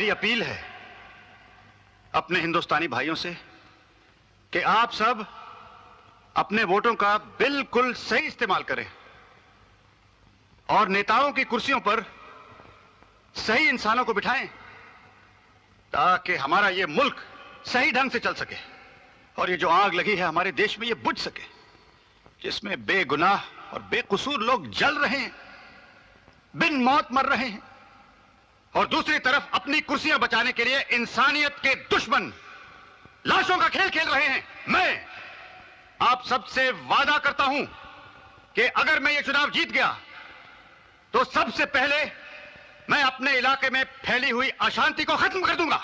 मेरी अपील है अपने हिंदुस्तानी भाइयों से कि आप सब अपने वोटों का बिल्कुल सही इस्तेमाल करें और नेताओं की कुर्सियों पर सही इंसानों को बिठाएं ताकि हमारा ये मुल्क सही ढंग से चल सके और ये जो आग लगी है हमारे देश में ये बुझ सके, जिसमें बेगुनाह और बेकसूर लोग जल रहे हैं, बिन मौत मर रहे हैं, और दूसरी तरफ अपनी कुर्सियां बचाने के लिए इंसानियत के दुश्मन लाशों का खेल खेल रहे हैं। मैं आप सबसे वादा करता हूं कि अगर मैं ये चुनाव जीत गया तो सबसे पहले मैं अपने इलाके में फैली हुई अशांति को खत्म कर दूंगा।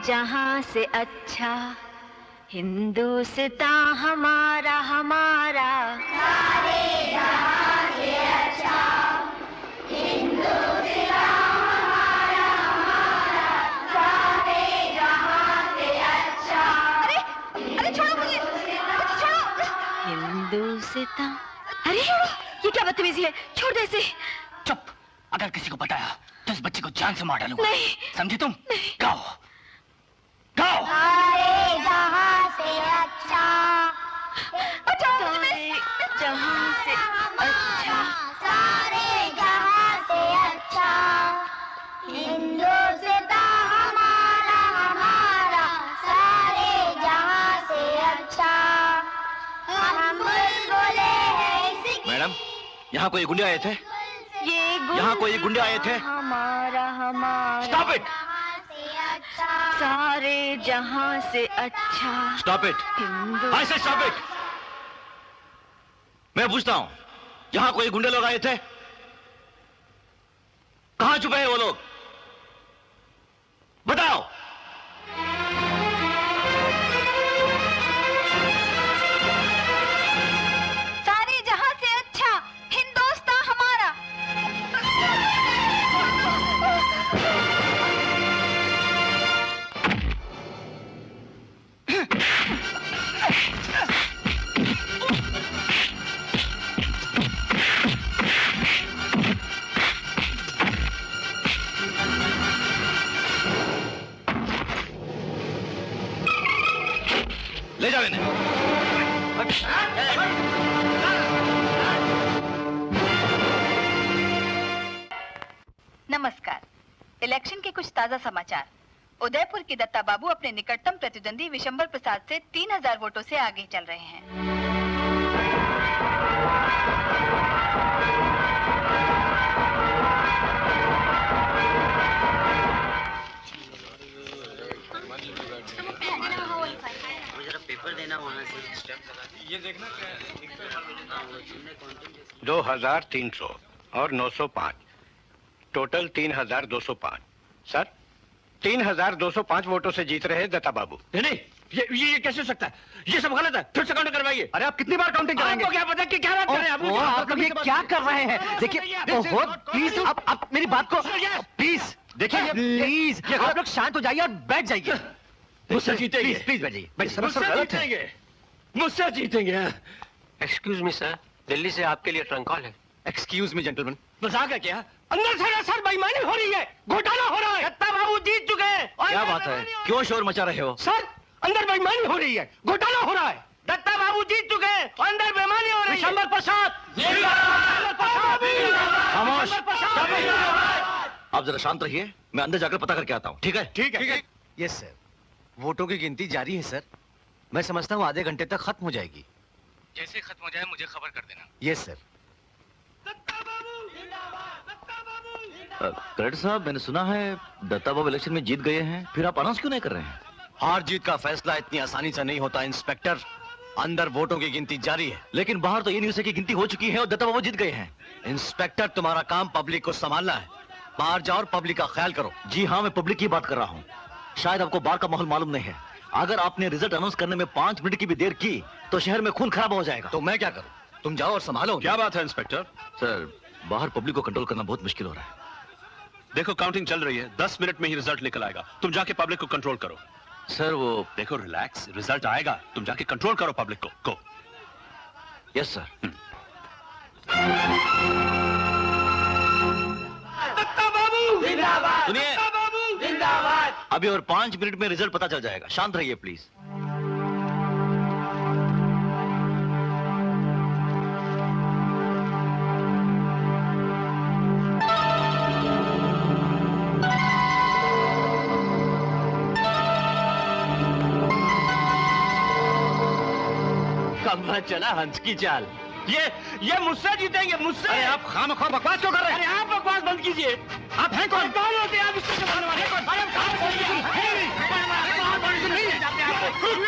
जहां से अच्छा हिंदुस्तान हमारा हमारा, सारे जहां से अच्छा हिंदुस्तान हमारा हमारा, सारे जहां से अच्छा। अरे छोड़ो मुझे, छोड़ो। हिंदुस्तान, अरे ये क्या बदतमीजी है, छोड़ दे इसे। चुप, अगर किसी को बताया तो इस बच्चे को जान से मार डालूंगा। नहीं, समझी तुम? गाओ गाओ। सारे जहां से अच्छा, सारे जहां से अच्छा, सारे जहां से अच्छा हिंदुस्तान हमारा हमारा, सारे जहां से अच्छा। हम बोले हैं। मैडम, यहाँ कोई गुंडे आए थे? ये यहाँ कोई गुंडे आए थे? हमारा हमारा। Stop it! सारे जहां से अच्छा। Stop it! आई से स्टॉप इट! मैं पूछता हूँ, यहाँ कोई गुंडे लोग आए थे? कहाँ छुपे हैं वो लोग? बताओ। सारे जहां से अच्छा हिंदुस्तान हमारा। ले जाओ इन्हें। नमस्कार। इलेक्शन के कुछ ताजा समाचार। उदयपुर की दत्ता बाबू अपने निकटतम प्रतिद्वंदी विशंबर प्रसाद से 3000 वोटों से आगे चल रहे हैं। पेपर देना वहाँ से ये देखना क्या 2300 और 905 टोटल 3205। सर 3205 वोटों से जीत रहे दत्ता बाबू। नहीं, ये कैसे हो सकता है? ये सब गलत है, फिर से काउंट करवाइए। अरे आप कितनी बार काउंटिंग कराएंगे? आपको क्या पता कि क्या बात कर रहे हैं आप ये क्या कर रहे हैं? देखिए प्लीज आप मेरी बात को प्लीज देखिए प्लीज आप लोग शांत हो जाइए और बैठ जाइए। मुझसे जीतेंगे। प्लीज बैठिए। मुझसे जीतेंगे। एक्सक्यूज मी सर, दिल्ली से आपके लिए ट्रंक कॉल है। Excuse me gentleman. मजाक है क्या? अंदर से सर बेईमानी हो रही है, घोटाला हो रहा है। दत्ता बाबू जीत चुके हैं। क्या बात है? क्यों शोर मचा रहे हो? सर अंदर बेईमानी हो रही है, घोटाला हो रहा है। दत्ता बाबू जीत चुके हैं, अंदर बेईमानी हो रही है। विशंबर प्रसाद। खामोश। आप जरा शांत रहिए, मैं अंदर जाकर पता करके आता हूँ। ठीक है? ठीक है। यस सर, वोटों की गिनती जारी है सर। मैं समझता हूँ आधे घंटे तक खत्म हो जाएगी। जैसे खत्म हो जाए मुझे खबर कर देना। Yes sir. कलेक्टर साहब, मैंने सुना है दत्ता बाबू इलेक्शन में जीत गए हैं, फिर आप अनाउंस क्यों नहीं कर रहे हैं? हार जीत का फैसला इतनी आसानी से नहीं होता इंस्पेक्टर। अंदर वोटों की गिनती जारी है। लेकिन बाहर तो ये न्यूज़ है कि गिनती हो चुकी है और दत्ता बाबू जीत गए हैं। इंस्पेक्टर, तुम्हारा काम पब्लिक को संभालना है। बाहर जाओ और पब्लिक का ख्याल करो। जी हाँ, मैं पब्लिक की बात कर रहा हूँ। शायद आपको बाहर का माहौल मालूम नहीं है। अगर आपने रिजल्ट अनाउंस करने में 5 मिनट की भी देर की तो शहर में खून खराब हो जाएगा। तो मैं क्या करूं? तुम जाओ और संभालो। क्या बात है इंस्पेक्टर? सर, बाहर पब्लिक को कंट्रोल करना बहुत मुश्किल हो रहा है। देखो, काउंटिंग चल रही है, 10 मिनट में ही रिजल्ट निकल आएगा। तुम जाके पब्लिक को कंट्रोल करो। सर वो देखो, रिलैक्स, रिजल्ट आएगा, तुम जाके कंट्रोल करो पब्लिक को। Yes sir. दत्ता बाबू जिंदाबाद, सुनिए, दत्ता बाबू जिंदाबाद। अभी और 5 मिनट में रिजल्ट पता चल जाएगा। शांत रहिए प्लीज। कम्मा चला हंस की चाल। ये मुझसे जीतेंगे, मुझसे। अरे आप खामखा बकवास क्यों कर रहे अरे हैं? आप बकवास बंद कीजिए। आप हैं कौन? कौन होते हैं आप? इससे चलाने वाले कौन? अरे कहाँ समझते हैं? ये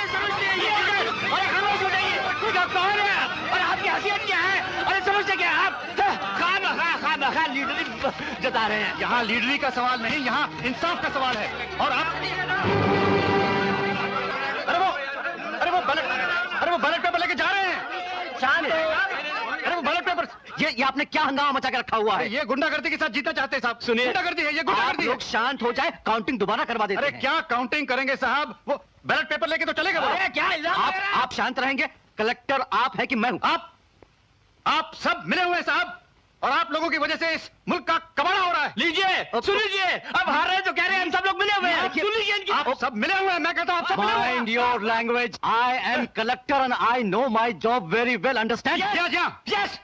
समझते हैं ये? अरे खामोश हो जाइए। कौन है आप? और आपकी हैसियत क्या है? अरे समझते क्या है आप? खामखा लीडरी जता रहे हैं। यहाँ लीडरी का सवाल नहीं, यहाँ इंसाफ का सवाल है। और आप अरे वो बैलेट पेपर लेके जा रहे हैं। शांत। अरे वो बैलेट पेपर। ये आपने क्या हंगामा मचा के रखा हुआ है? ये गुंडागर्दी के साथ जीतना चाहते हैं साहब। सुनिए, गुंडागर्दी है, ये आप गुंडागर्दी है। लोग शांत हो जाए, काउंटिंग दोबारा करवा देते अरे हैं। क्या काउंटिंग करेंगे साहब? वो बैलेट पेपर लेके तो चलेगा वो। अरे क्या इल्जाम लगा रहे हैं? आप शांत रहेंगे? कलेक्टर आप है कि मैं हूं? आप सब मिले हुए हैं साहब, और आप लोगों की वजह से इस मुल्क का कबाड़ा हो रहा है। लीजिए, सुन लीजिए। अब हार रहे हैं तो कह रहे हैं हम सब लोग मिले हुए हैं। सुन लीजिए इनकी। आप सब मिले हुए हैं, मैं कहता हूं आप सब मिले हुए हैं। Mind your language. I am collector and I know my job very well. Understand? जी हाँ। यस।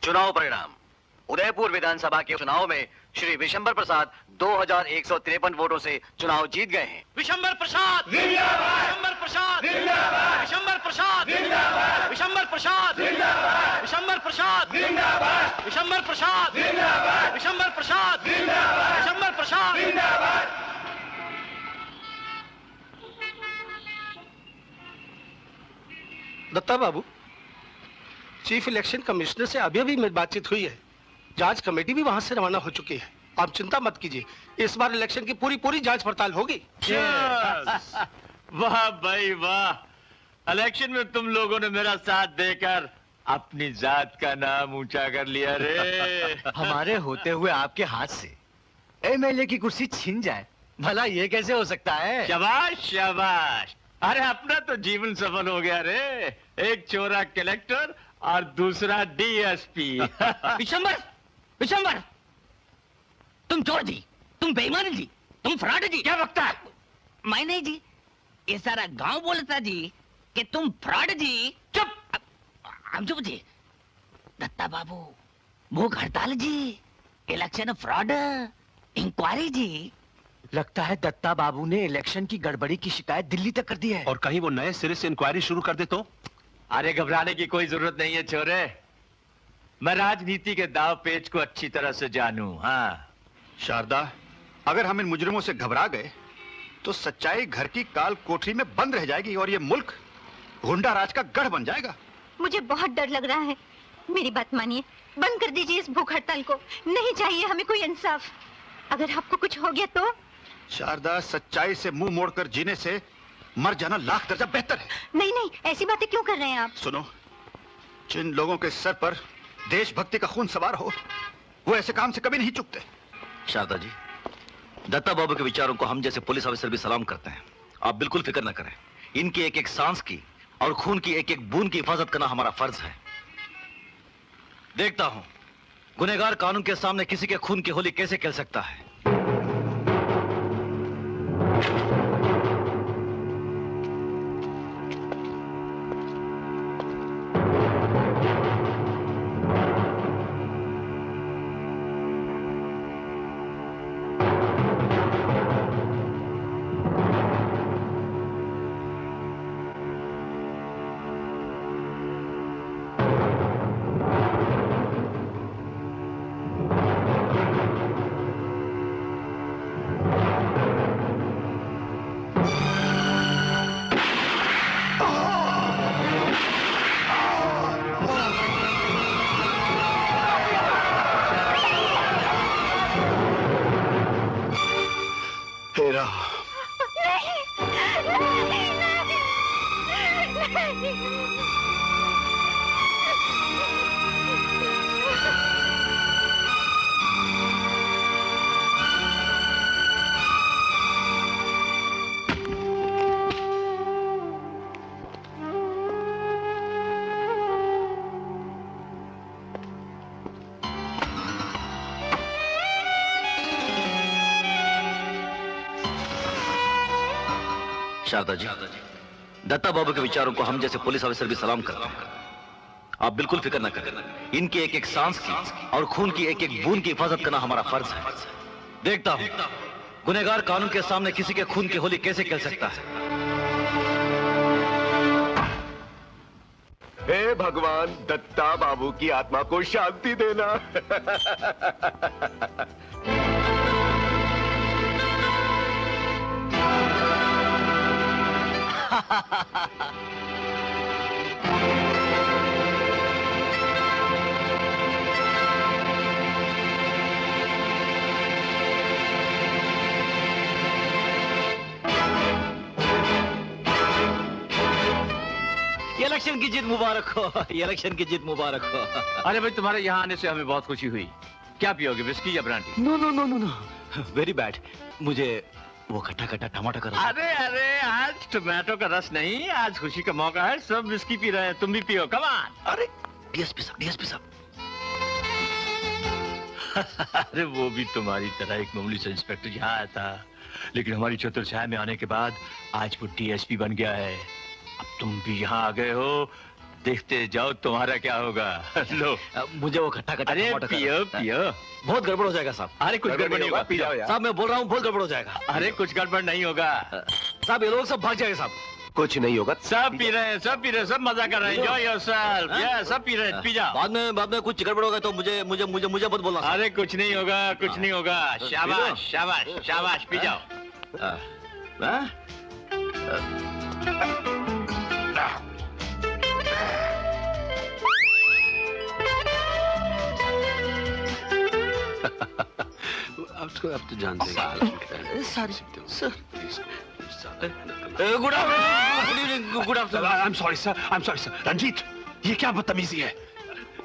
चुनाव परिणाम। उदयपुर विधानसभा के चुनाव में श्री विशंबर प्रसाद 2153 वोटों से चुनाव जीत गए हैं। विशंबर प्रसाद जिंदाबाद, विशंबर प्रसाद जिंदाबाद, विशंबर प्रसाद जिंदाबाद, विशंबर प्रसाद जिंदाबाद, विशंबर प्रसाद जिंदाबाद, विशंबर प्रसाद जिंदाबाद, विशंबर प्रसाद जिंदाबाद, विशंबर प्रसाद जिंदाबाद। दत्ता बाबू, चीफ इलेक्शन कमिश्नर से अभी अभी मेरी बातचीत हुई है। जांच कमेटी भी वहां से रवाना हो चुकी है। आप चिंता मत कीजिए, इस बार इलेक्शन की पूरी जांच पड़ताल होगी। वाह भाई वाह, इलेक्शन में तुम लोगों ने मेरा साथ देकर अपनी जात का नाम ऊंचा कर लिया रे। हमारे होते हुए आपके हाथ से एमएलए की कुर्सी छीन जाए, भला ये कैसे हो सकता है? शाबाश शाबाश। अरे अपना तो जीवन सफल हो गया रे। एक चोरा कलेक्टर और दूसरा डीएसपी। विशंबर, विशंबर, तुम चोर जी, तुम बेईमान जी, तुम फ्रॉड जी। क्या बकता है? मैं नहीं जी, ये सारा गांव बोलता जी कि तुम फ्रॉड जी। चुप। हम चुप जी। दत्ता बाबू, भूख हड़ताल जी, इलेक्शन फ्रॉड, इंक्वायरी जी। लगता है दत्ता बाबू ने इलेक्शन की गड़बड़ी की शिकायत दिल्ली तक कर दी है। और कहीं वो नए सिरे से इंक्वायरी शुरू कर दे तो? अरे घबराने की कोई जरूरत नहीं है छोरे, मैं राजनीति के दाव पेच को अच्छी तरह से जानूं। हाँ शारदा, अगर हम इन मुजरिमों से घबरा गए तो सच्चाई घर की काल कोठरी में बंद रह जाएगी और ये मुल्क गुंडा राज का गढ़ बन जाएगा। मुझे बहुत डर लग रहा है। मेरी बात मानिए, बंद कर दीजिए इस भूख हड़ताल को। नहीं चाहिए हमें कोई इंसाफ। अगर आपको कुछ हो गया तो? शारदा, सच्चाई से मुंह मोड़कर जीने से मर जाना लाख दर्जा बेहतर है। नहीं नहीं, ऐसी बातें क्यों कर रहे हैं आप? सुनो, जिन लोगों के सर पर देशभक्ति का खून सवार हो, वो ऐसे काम से कभी नहीं चूकते। शारदा जी, दत्ता बाबू के विचारों को हम जैसे पुलिस ऑफिसर भी सलाम करते हैं। आप बिल्कुल फिक्र न करें। इनकी एक एक सांस की और खून की एक एक बूंद की हिफाजत करना हमारा फर्ज है। देखता हूं गुनहगार कानून के सामने किसी के खून की होली कैसे खेल सकता है। गया। शारदा जी, दत्ता बाबू के विचारों को हम जैसे पुलिस ऑफिसर भी सलाम करते हैं। आप बिल्कुल फिक्र न करें, इनकी एक एक सांस की और खून की एक एक बूंद की हिफाजत करना हमारा फर्ज है। देखता हूं गुनहगार कानून के सामने किसी के खून की होली कैसे खेल सकता है। हे भगवान, दत्ता बाबू की आत्मा को शांति देना। इलेक्शन की जीत मुबारक हो, इलेक्शन की जीत मुबारक हो। अरे भाई, तुम्हारे यहाँ आने से हमें बहुत खुशी हुई। क्या पियोगे, विस्की या brandy? No no no no no, very bad. मुझे वो खट्टा खट्टा टमाटर का रस। अरे अरे, आज टमाटो का रस नहीं, आज खुशी का मौका है, सब विस्की पी रहे हैं, तुम भी पियो, कम ऑन। अरे डीएसपी साहब, डीएसपी साहब। अरे वो भी तुम्हारी तरह एक मामूली सा इंस्पेक्टर यहाँ आया था, लेकिन हमारी चतुर छाया में आने के बाद आज वो डीएसपी बन गया है। अब तुम भी यहाँ आ गए हो, देखते जाओ तुम्हारा क्या होगा। लो मुझे वो खट्टा खट्टा टमाटर का पियो रस। पियो। बहुत गड़बड़ हो जाएगा साहब। अरे कुछ गड़बड़ नहीं होगा, पी जाओ साहब, मैं बोल रहा हूँ बहुत गड़बड़ हो जाएगा। अरे कुछ गड़बड़ नहीं होगा साहब, ये लोग सब भाग जाएंगे साहब। कुछ नहीं होगा, सब पी रहे हैं, सब पी रहे हैं, सब मजा कर रहे हैं। Enjoy yourself. या सब पी रहे हैं, पी जाओ। बाद में कुछ गड़बड़ होगा तो मुझे मुझे मुझे मुझे मत बोलना। अरे कुछ नहीं होगा, कुछ नहीं होगा। शाबाश शाबाश शाबाश, पी जाओ। अब तो जानते हैं। Good afternoon, good afternoon. I am sorry sir, I am sorry sir. Ranjit, ये क्या बदतमीजी है?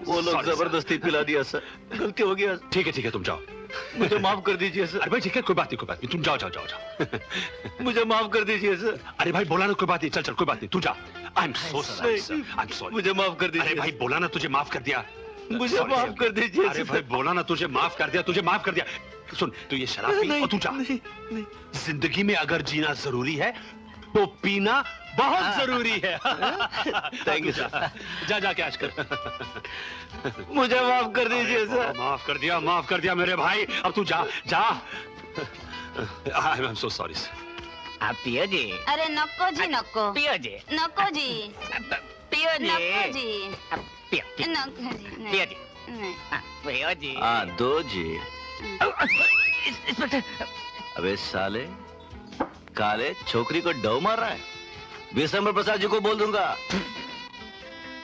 वो लोग जबरदस्ती पिला दिया सर, गलती हो गया। ठीक है तुम जाओ, मुझे माफ कर दीजिए सर। अरे भाई ठीक है, कोई बात नहीं, तुम जाओ जाओ जाओ जाओ। मुझे माफ कर दीजिए सर। अरे भाई बोला ना, कोई बात नहीं, चल कोई बात नहीं, तू जा। I am so sorry sir, I am sorry. मुझे माफ कर दीजिए। अरे भाई बोला ना, तुझे माफ कर दिया। मुझे माफ कर दीजिए। अरे भाई बोला ना, तुझे माफ कर दिया। सुन, तू ये शराब पी और तू जा। जिंदगी में अगर जीना जरूरी है तो पीना बहुत जरूरी है। Thank you sir. जा जाके आज कर। मुझे माफ कर दीजिए सर। माफ कर दिया मेरे भाई। अब तू जा जा। I am so sorry sir. आप पियो जी। अरे नको जी, नको पियो जी। नको जी, पियो जी। नको जी, पियो पियो नको जी, नहीं, पियो जी। नहीं। पियो जी। दो जी। इंस्पेक्टर, अबे साले, काले छोकरी को डव मार रहा है। विशंबर प्रसाद जी को बोल दूंगा।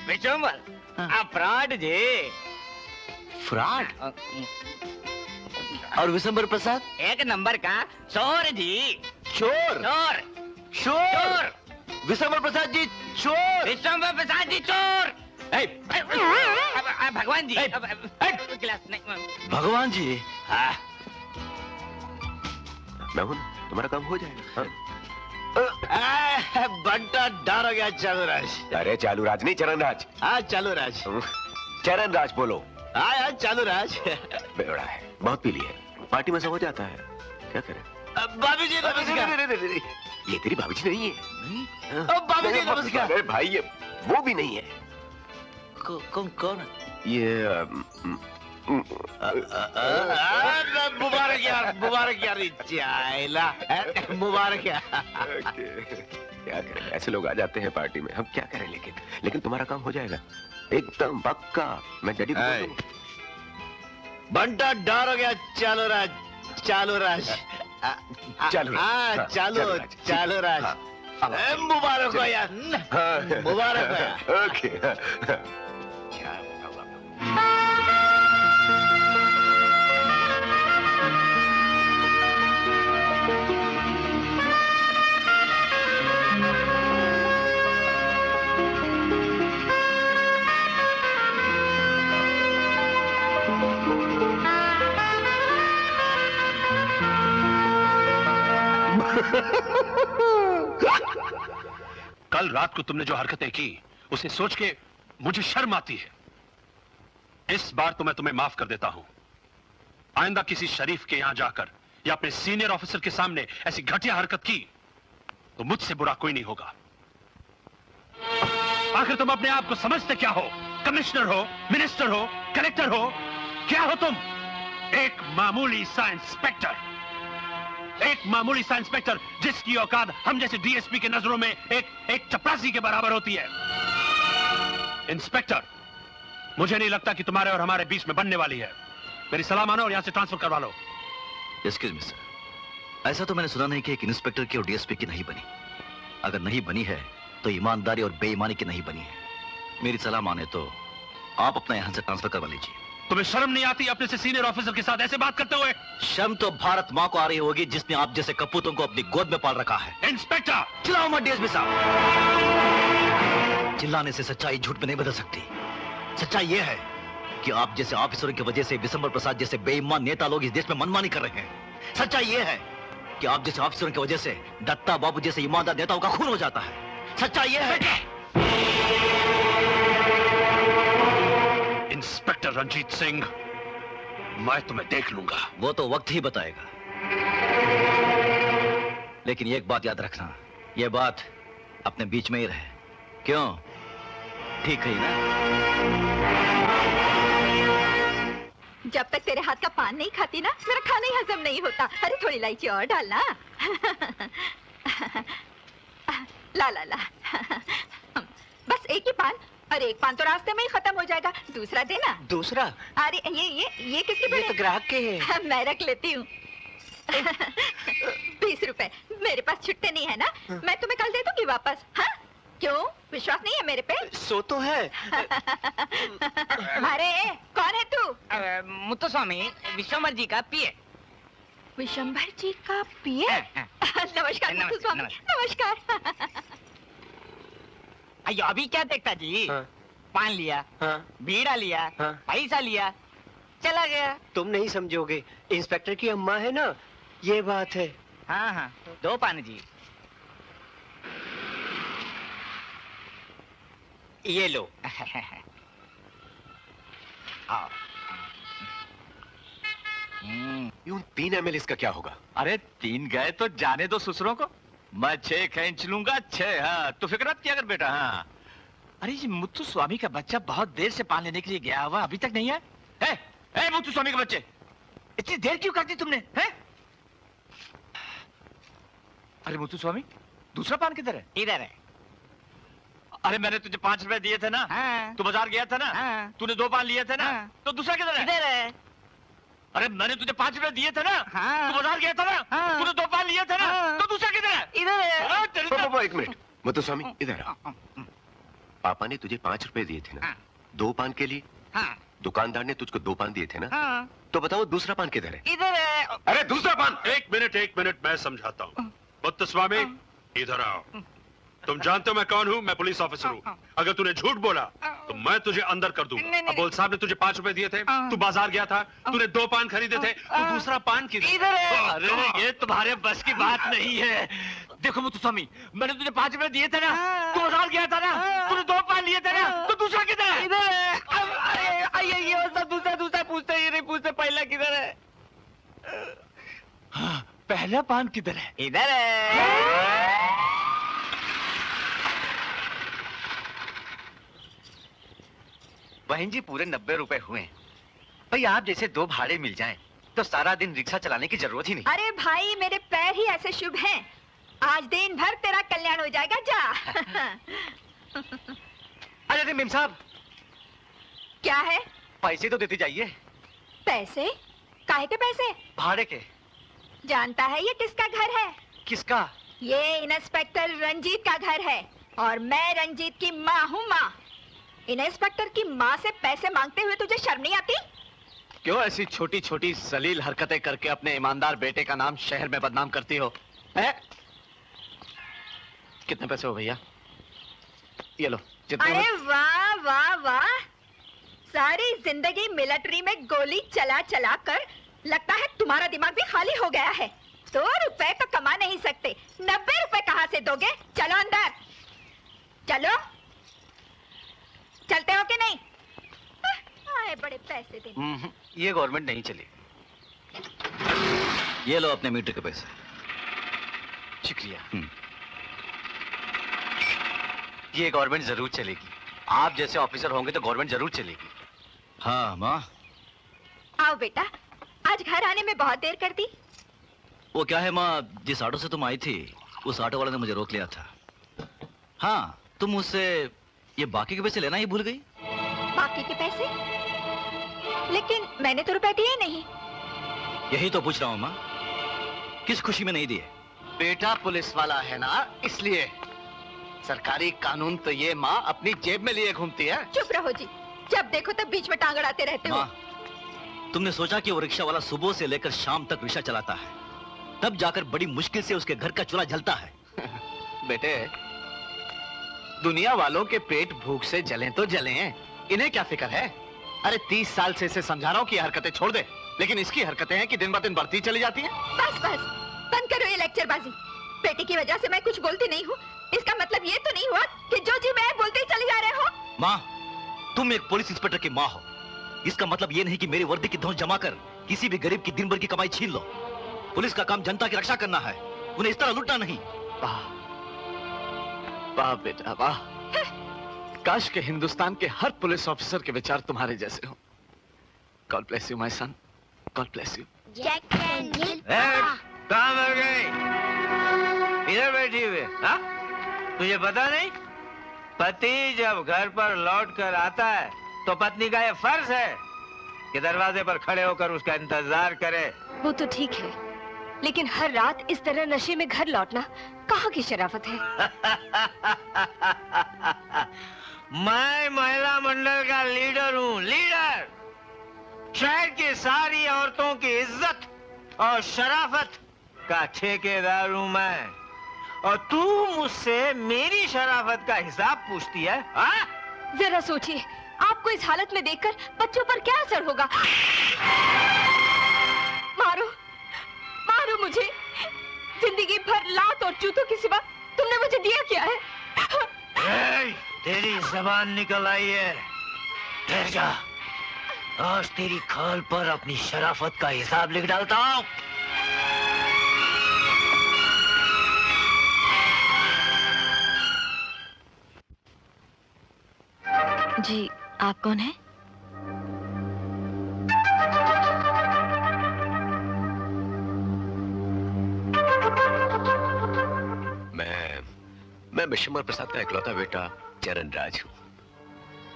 विशंबर, आप फ्रॉड जी। फ्रॉड? और विशंबर प्रसाद? एक नंबर का चोर जी। चोर? चोर चोर? विशंबर प्रसाद जी चोर? विशंबर प्रसाद जी चोर। भगवान जी, गिलास नहीं। भगवान जी? हाँ। मैं हूं ना, तुम्हारा काम हो जाएगा। बंटा डर हो गया चालूराज। अरे चालूराज नहीं, चरणराज। हाँ चालूराज। चरणराज बोलो। हाँ चालूराज। बेवड़ा है, बहुत पी लिया, पार्टी में सब हो जाता है, क्या करें। भाभी जी नमस्कार। ये तेरी भाभी जी नहीं है। भाभी जी नमस्कार। अरे भाई, ये वो भी नहीं है। कौन? ये मुबारक यार, मुबारक यार। मुबारक यार। क्या करें, ऐसे लोग आ जाते हैं पार्टी में, हम क्या करें। लेकिन तुम्हारा काम हो जाएगा एकदम पक्का। मैं डैडी को बोल दूंगा। बंटा डर हो गया चालूराज। चालूराज। चालूराज। मुबारक हो यार, मुबारक हो यार। ओके। कल रात को तुमने जो हरकतें की उसे सोच के मुझे शर्म आती है। इस बार तो मैं तुम्हें माफ कर देता हूं। आइंदा किसी शरीफ के यहां जाकर या अपने सीनियर ऑफिसर के सामने ऐसी घटिया हरकत की तो मुझसे बुरा कोई नहीं होगा। आखिर तुम अपने आप को समझते क्या हो? कमिश्नर हो, मिनिस्टर हो, कलेक्टर हो, क्या हो तुम? एक मामूली सा इंस्पेक्टर, एक मामूली सा इंस्पेक्टर जिसकी औकात हम जैसे डीएसपी के नजरों में एक चपरासी के बराबर होती है। इंस्पेक्टर, मुझे नहीं लगता कि तुम्हारे और हमारे बीच में बनने वाली है। मेरी सलाह मानो और यहां से ट्रांसफर करवा लो। एक्सक्यूज मी सर, ऐसा तो मैंने सुना नहीं कि एक इंस्पेक्टर की और डीएसपी की नहीं बनी। अगर नहीं बनी है तो ईमानदारी और बेईमानी की नहीं बनी है। मेरी सलाह माने तो आप अपना यहां से ट्रांसफर करवा लीजिए। तुम्हें शर्म नहीं आती अपने से सीनियर ऑफिसर के साथ ऐसे बात करते हुए? शर्म तो भारत माँ को आ रही होगी जिसने आप जैसे कपूतों को अपनी गोद में पाल रखा है। इंस्पेक्टर, चिल्लाओ मत डीएसपी साहब। चिल्लाने से सच्चाई झूठ में नहीं बदल सकती। सच्चाई यह है कि आप जैसे ऑफिसरों की वजह से विशंबर प्रसाद जैसे बेईमान नेता लोग इस देश में मनमानी कर रहे हैं। सच्चाई यह है कि आप जैसे ऑफिसरों की वजह से दत्ता बाबू जैसे ईमानदार नेताओं का खून हो जाता है। सच्चाई यह है। इंस्पेक्टर रंजीत सिंह, मैं तुम्हें देख लूंगा। वो तो वक्त ही बताएगा। लेकिन एक बात याद रखना, ये बात अपने बीच में ही रहे। क्यों? ठीक है ना? जब तक तेरे हाथ का पान नहीं खाती ना, मेरा खाना ही हजम नहीं होता। अरे थोड़ी इलायची और डालना। ला ला ला। बस एक ही पान, और एक पान तो रास्ते में ही खत्म हो जाएगा। दूसरा देना। दूसरा? अरे ये किसके ये तो ग्राहक के है। मैं रख लेती हूँ। 20 रुपए। मेरे पास छुट्टे नहीं है ना, मैं तुम्हें कल दे दूंगी वापस। हाँ? क्यों? विश्वास नहीं है मेरे पे? सो तो है। अरे कौन है तू? मुत्तुस्वामी, विश्वंभर जी का पीए। विशंभर जी का पीए? नमस्कार मुत्तुस्वामी। नमस्कार। अयो अभी क्या देखता जी? हाँ। पान लिया, हाँ। बीड़ा लिया, हाँ। पैसा लिया, चला गया। तुम नहीं समझोगे, इंस्पेक्टर की अम्मा है ना, ये बात है। हाँ हाँ, 2 पान जी। ये लो। आओ। यूं 3 ml इसका क्या होगा? अरे 3 गए तो जाने दो ससुरों को। मैं 6 खींच लूंगा, 6। हाँ, तू फिक्र मत किया कर बेटा। हाँ। अरे ये मुत्तुस्वामी का बच्चा बहुत देर से पान लेने के लिए गया हुआ, अभी तक नहीं है। ए मुत्तुस्वामी के बच्चे, इतनी देर क्यों कर दी तुमने? है? अरे मुत्तुस्वामी, दूसरा पान किधर है? इधर है। अरे मैंने तुझे 5 रुपए दिए थे ना। हाँ। तू बाजार गया था ना। हाँ। तूने 2 पान लिए थे ना। हाँ। तो दूसरा किधर है? इधर है। अरे मैंने तुझे 5 रुपए दिए थे ना। हाँ। तू बाजार गया था ना। हाँ। तूने 2 पान लिए थे ना। हाँ। तो दूसरा किधर है? इधर है। पापा 1 मिनट। मुत्तुस्वामी इधर आ। पापा ने तुझे 5 रुपए दिए थे ना। हाँ। 2 पान के लिए। हाँ। दुकानदार ने तुझको 2 पान दिए थे ना। हाँ। तो बताओ दूसरा पान किधर है? इधर है। अरे दूसरा पान। एक मिनट मैं समझाता हूँ। मुत्तुस्वामी इधर आओ। तुम जानते हो मैं कौन हूँ? मैं पुलिस ऑफिसर हूँ। अगर तूने झूठ बोला तो मैं तुझे अंदर कर दूंगा। अब बोल, साहब ने तुझे 5 रुपए दिए थे, तू बाजार गया था, तूने 2 पान खरीदे थे, तो दूसरा पान किधर? इधर है। अरे ये तुम्हारे बस की बात नहीं है। देखो मुत्तुस्वामी, मैंने तुझे 5 रुपए दिए थे ना। तू बाजार गया था ना। तूने 2 पान लिए थे ना। तो दूसरा किधर है? इधर है। ये सब दूसरा पूछते, ये नहीं पूछते पहला किधर है। हाँ, पहला पान किधर है? इधर है। बहन जी, पूरे 90 रुपए हुए। भाई आप जैसे 2 भाड़े मिल जाएं तो सारा दिन रिक्शा चलाने की जरूरत ही नहीं। अरे भाई, मेरे पैर ही ऐसे शुभ हैं। आज दिन भर तेरा कल्याण हो जाएगा। जा। अरे मेम साहब, क्या है? पैसे तो देते जाइए। पैसे? काहे के पैसे? भाड़े के। जानता है ये किसका घर है? किसका? ये इंस्पेक्टर रंजीत का घर है, और मैं रंजीत की माँ हूँ। माँ, इंस्पेक्टर की माँ से पैसे मांगते हुए तुझे शर्म नहीं आती? क्यों ऐसी छोटी छोटी जलील हरकतें करके अपने ईमानदार बेटे का नाम शहर में बदनाम करती हो? है? कितने पैसे हो भैया? ये लो। अरे वाह वाह वाह, सारी जिंदगी मिलिट्री में गोली चला चला कर लगता है तुम्हारा दिमाग भी खाली हो गया है। 100 रुपए तो कमा नहीं सकते, 90 रुपए कहाँ से दोगे? चलो अंदर, चलो। चलते हो कि नहीं? आए बड़े पैसे देने। ये गवर्नमेंट नहीं चली। ये लो अपने मीटर के पैसे। शुक्रिया। ये गवर्नमेंट जरूर चलेगी। आप जैसे ऑफिसर होंगे तो गवर्नमेंट जरूर चलेगी। हाँ माँ। आओ बेटा, आज घर आने में बहुत देर कर दी। वो क्या है माँ, जिस ऑटो से तुम आई थी उस ऑटो वाले ने मुझे रोक लिया था। हाँ, तुम मुझसे ये बाकी के पैसे लेना ही भूल गई। बाकी के पैसे? लेकिन मैंने तो रुपए दिए नहीं। यही तो पूछ रहा हूँ माँ, किस खुशी में नहीं दिए? बेटा पुलिस वाला है ना, इसलिए। सरकारी कानून तो ये माँ अपनी जेब में लिए घूमती है। चुप रहो जी, जब देखो तब बीच में टांग अड़ाते रहते हो। तुमने सोचा कि वो रिक्शा वाला सुबह से लेकर शाम तक रिक्शा चलाता है, तब जाकर बड़ी मुश्किल से उसके घर का चूल्हा जलता है। बेटे, दुनिया वालों के पेट भूख से जलें तो जलें, इन्हें क्या फिक्र है? अरे 30 साल से इसे समझा रहा हूँ कि हरकतें छोड़ दे, लेकिन इसकी हरकतें हैं कि दिन ब दिन बढ़ती चली जाती हैं। बस बस, बंद करो ये लेक्चरबाजी। बेटे की वजह से मैं कुछ बोलती नहीं हूँ, इसका मतलब ये तो नहीं हुआ कि जो जी मैं बोलते ही चले जा रहे हो। माँ, तुम एक पुलिस इंस्पेक्टर की माँ हो, इसका मतलब ये नहीं कि मेरी वर्दी की धौंस जमा कर किसी भी गरीब की दिन भर की कमाई छीन लो। पुलिस का काम जनता की रक्षा करना है, उन्हें इस तरह लूटना नहीं। वाह वाह बेटा वाह, काश के हिंदुस्तान के हर पुलिस ऑफिसर के विचार तुम्हारे जैसे हो। God bless you my son, God bless you. कहाँ मर गई? इधर बैठी हुई, हाँ? तुझे पता नहीं? पति जब घर पर लौट कर आता है तो पत्नी का ये फर्ज है कि दरवाजे पर खड़े होकर उसका इंतजार करे। वो तो ठीक है, लेकिन हर रात इस तरह नशे में घर लौटना कहाँ की शराफत है? मैं महिला मंडल का लीडर हूँ, लीडर। शहर की सारी औरतों की इज्जत और शराफत का ठेकेदार हूँ मैं, और तू मुझसे मेरी शराफत का हिसाब पूछती है? जरा सोचिए, आपको इस हालत में देखकर बच्चों पर क्या असर होगा? मारो, मारो मुझे। जिंदगी भर लात और जूतों के सिवा तुमने मुझे दिया क्या है? तेरी जबान निकल आई है, ठहर जा। आज तेरी खाल पर अपनी शराफत का हिसाब लिख डालता हूँ। जी, आप कौन है? मैं विशंबर प्रसाद का इकलौता बेटा चरण राज हूँ,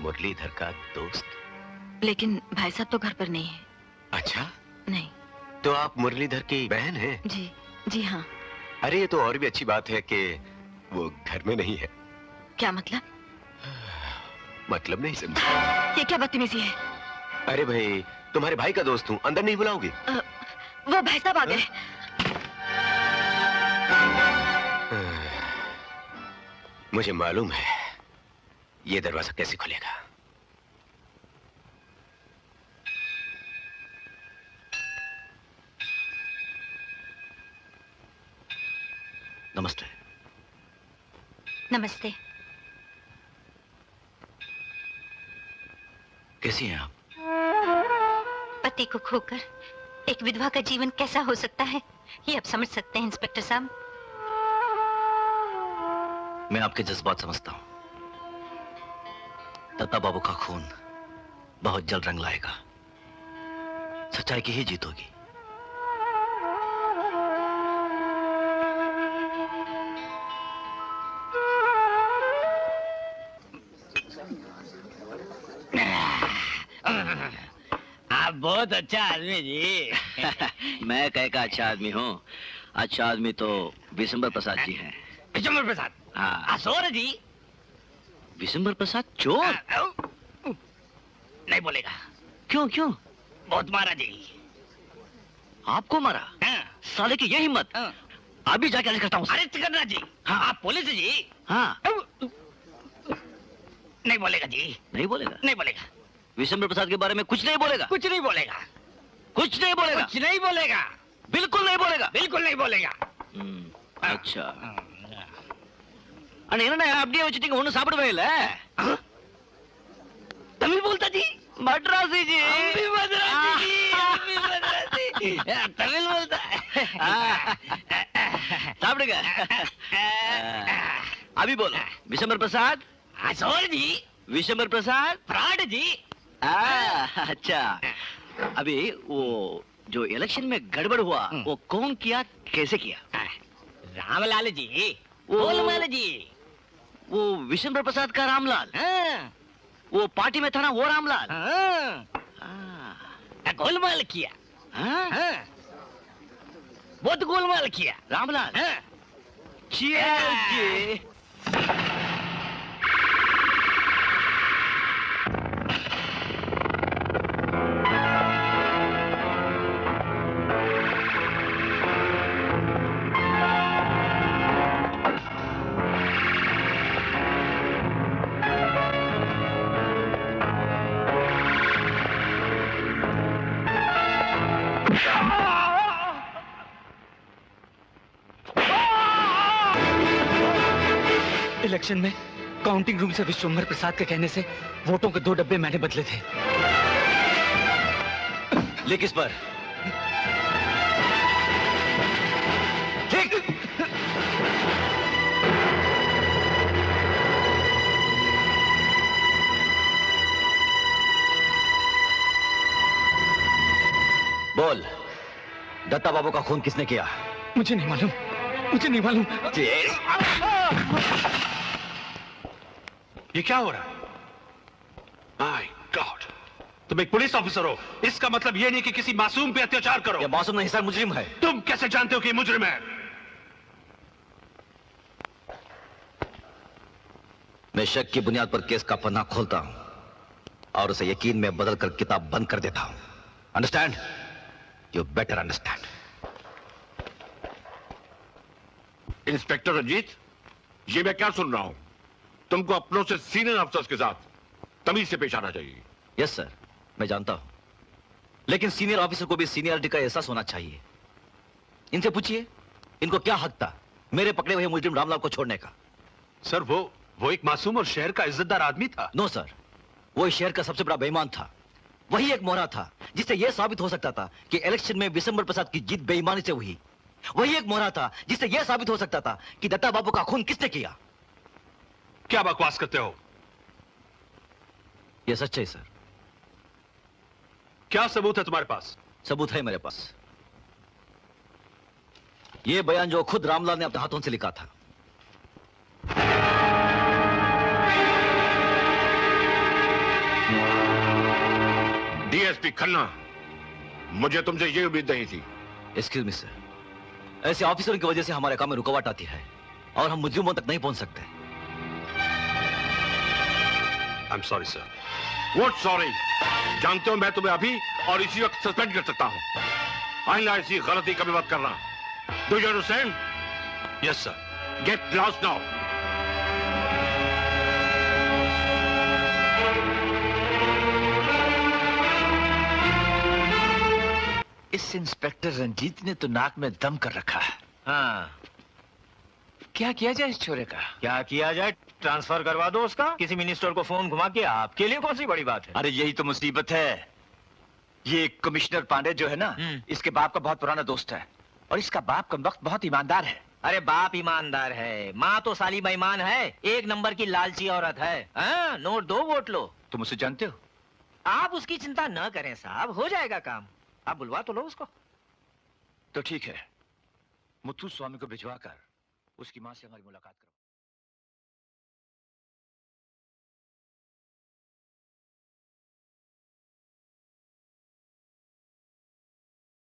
मुरलीधर का दोस्त। लेकिन भाई साहब तो घर पर नहीं है। अच्छा? नहीं। तो आप मुरलीधर की बहन हैं? जी, जी हाँ। अरे ये तो और भी अच्छी बात है कि वो घर में नहीं है। क्या मतलब? मतलब नहीं समझा। ये क्या बदतमीजी है? अरे भाई, तुम्हारे भाई का दोस्त हूँ, अंदर नहीं बुलाओगी? वो भाई साहब आ गए। मुझे मालूम है ये दरवाजा कैसे खुलेगा। नमस्ते। नमस्ते। कैसी हैं आप? पति को खोकर एक विधवा का जीवन कैसा हो सकता है, ये आप समझ सकते हैं इंस्पेक्टर साहब। मैं आपके जज्बात समझता हूं। दत्ता बाबू का खून बहुत जल्द रंग लाएगा, सच्चाई की ही जीत होगी। आप बहुत अच्छा आदमी जी। मैं कह का अच्छा आदमी हूँ। अच्छा आदमी तो विशंबर प्रसाद जी हैं। विशंबर प्रसाद? हाँ। चोर जी? विशंबर प्रसाद चोर? नहीं बोलेगा। क्यों क्यों? बहुत मारा जी। आपको मारा? साले की ये हिम्मत? अभी जाके अरेस्ट करता हूँ। अरेस्ट करना जी? हाँ। आप पुलिस जी? हाँ। नहीं बोलेगा जी। नहीं बोलेगा? नहीं बोलेगा। विशंबर प्रसाद के बारे में कुछ नहीं बोलेगा? कुछ नहीं बोलेगा। कुछ नहीं बोलेगा? कुछ नहीं बोलेगा। बिल्कुल नहीं बोलेगा। बिल्कुल नहीं बोलेगा। अच्छा அண்ணா என்ன அப்படியே வச்சிட்டீங்க ஒண்ணும் சாப்பிடவே இல்ல तमिल बोलता जी मद्रासी जी तमिल बोलता சாப்பிடுங்க अभी बोलो विशंबर प्रसाद सॉरी जी विशंबर प्रसाद फ्रॉड जी अच्छा अभी वो जो इलेक्शन में गड़बड़ हुआ वो कौन किया कैसे किया रामलाल जी वो गोलमाल जी वो विशंबर प्रसाद का रामलाल वो पार्टी में था ना वो रामलाल गोलमाल किया बहुत गोलमाल किया रामलाल जी इलेक्शन में काउंटिंग रूम से विश्वंभर प्रसाद के कहने से वोटों के 2 डब्बे मैंने बदले थे। लिख इस पर। लिख। बोल, दत्ता बाबू का खून किसने किया? मुझे नहीं मालूम, मुझे नहीं मालूम। ये क्या हो रहा है? माय गॉड, तुम एक पुलिस ऑफिसर हो, इसका मतलब ये नहीं कि किसी मासूम पे अत्याचार करो। ये मासूम नहीं सर, मुजरिम है। तुम कैसे जानते हो कि ये मुजरिम है? मैं शक की बुनियाद पर केस का पन्ना खोलता हूं और उसे यकीन में बदल कर किताब बंद कर देता हूं। Understand? You better understand. Inspector Ranjit, ये मैं क्या सुन रहा हूं? तुमको अपनों से सीनियर अफसर्स के साथ तमीज से पेश आना चाहिए। यस सर, मैं जानता हूं, लेकिन सीनियर ऑफिसर को भी सीनियरिटी का एहसास होना चाहिए। इनसे पूछिए, इनको क्या हक था मेरे पकड़े हुए मुजरिम रामलाल को छोड़ने का? सर वो एक मासूम और शहर का इज्जतदार आदमी था। नो सर, वो इस शहर का सबसे बड़ा बेईमान था। वही एक मोहरा था जिससे यह साबित हो सकता था कि इलेक्शन में विशंबर प्रसाद की जीत बेईमानी से हुई। वही एक मोहरा था जिससे यह साबित हो सकता था कि दत्ता बाबू का खून किसने किया। क्या बकवास करते हो? यह सच है सर। क्या सबूत है तुम्हारे पास? सबूत है मेरे पास। यह बयान जो खुद रामलाल ने अपने हाथों से लिखा था। डीएसपी खन्ना, मुझे तुमसे ये उम्मीद नहीं थी। एक्सक्यूज मी सर, ऐसे ऑफिसरों की वजह से हमारे काम में रुकावट आती है और हम मुजरिमों तक नहीं पहुंच सकते। आई am sorry sir. What sorry? जानते हो मैं तुम्हें अभी और इसी वक्त सस्पेंड कर सकता हूं। आइंदा ऐसी गलती कभी मत करना। Do you understand? Yes sir. Get lost now. इस इंस्पेक्टर रंजीत ने तो नाक में दम कर रखा है। हाँ, क्या किया जाए इस छोरे का? क्या किया जाए? ट्रांसफर करवा दो उसका। किसी मिनिस्टर को फोन घुमा के। आपके लिए कौन सी बड़ी बात है? अरे यही तो मुसीबत है। ये कमिश्नर पांडे जो है ना, इसके बाप का बहुत पुराना दोस्त है और इसका बाप का वक्त बहुत ईमानदार है। अरे बाप ईमानदार है, माँ तो साली बेईमान है, एक नंबर की लालची औरत है। हाँ, नोट दो, वोट लो। तुम उसे जानते हो? आप उसकी चिंता न करें साहब, हो जाएगा काम। आप बुलवा तो लो उसको। तो ठीक है, मुथु स्वामी को भिजवा कर उसकी माँ से हमारी मुलाकात करो।